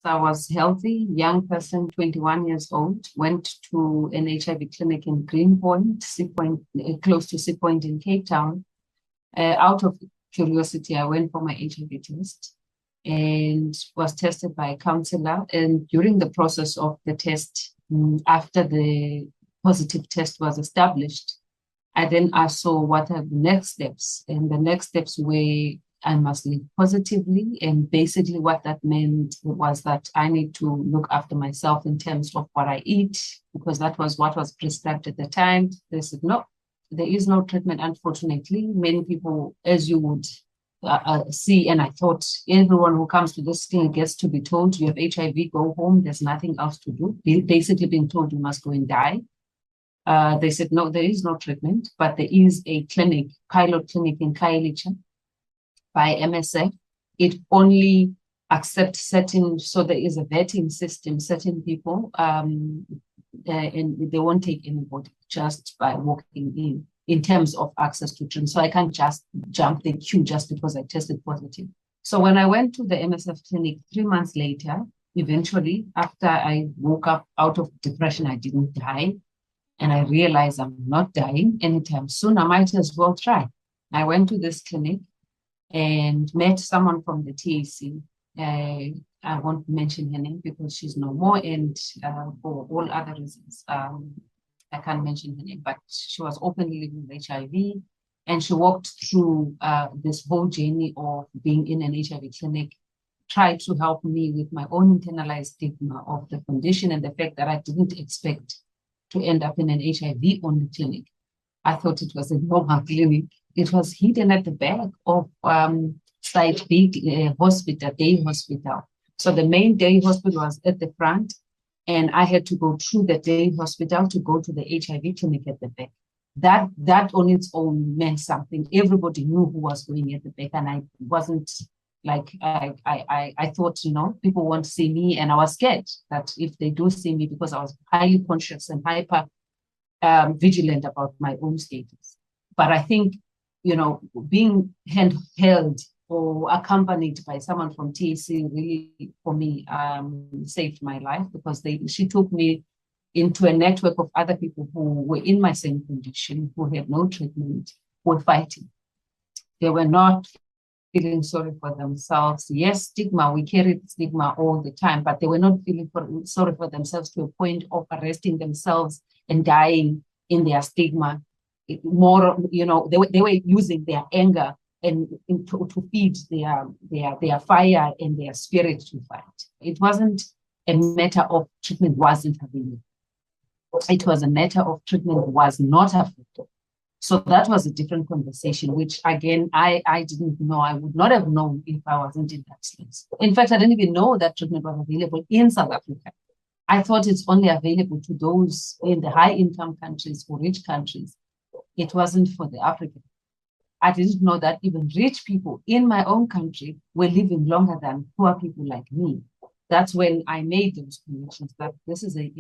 So I was healthy, young person, 21 years old, went to an HIV clinic in Greenpoint, close to Sea Point in Cape Town. Out of curiosity, I went for my HIV test and was tested by a counselor. And during the process of the test, after the positive test was established, I then asked, so what are the next steps? And the next steps were I must live positively. And basically what that meant was that I need to look after myself in terms of what I eat, because that was what was prescribed at the time. They said, no, there is no treatment, unfortunately. Many people, as you would see, and I thought everyone who comes to this thing gets to be told, you have HIV, go home, there's nothing else to do. Basically being told you must go and die. They said, no, there is no treatment, but there is a clinic, pilot clinic in Khayelitsha by MSF. It only accepts certain, so there is a vetting system, certain people, and they won't take anybody just by walking in terms of access to treatment. So I can't just jump the queue just because I tested positive. So when I went to the MSF clinic 3 months later, eventually, after I woke up out of depression, I didn't die. And I realized I'm not dying anytime soon. I might as well try. I went to this clinic and met someone from the TAC. I won't mention her name because she's no more, and for all other reasons, I can't mention her name, but she was openly living with HIV, and she walked through this whole journey of being in an HIV clinic, tried to help me with my own internalized stigma of the condition and the fact that I didn't expect to end up in an HIV-only clinic. I thought it was a normal clinic. It was hidden at the back of Site B hospital, day hospital. So the main day hospital was at the front, and I had to go through the day hospital to go to the HIV clinic at the back. That on its own meant something. Everybody knew who was going at the back, and I wasn't like, I thought, people won't see me, and I was scared that if they do see me, because I was highly conscious and hyper vigilant about my own status. But I think, being handheld or accompanied by someone from TAC really, for me, saved my life, because she took me into a network of other people who were in my same condition, who had no treatment, who were fighting. They were not feeling sorry for themselves. Yes, stigma, we carried stigma all the time, but they were not feeling sorry for themselves to a point of arresting themselves and dying in their stigma. More, they were using their anger and to feed their fire and their spirit to fight. It wasn't a matter of treatment wasn't available. It was a matter of treatment was not available. So that was a different conversation, which again, I didn't know. I would not have known if I wasn't in that space. In fact, I didn't even know that treatment was available in South Africa. I thought it's only available to those in the high income countries or rich countries. It wasn't for the African. I didn't know that even rich people in my own country were living longer than poor people like me. That's when I made those connections, that this is a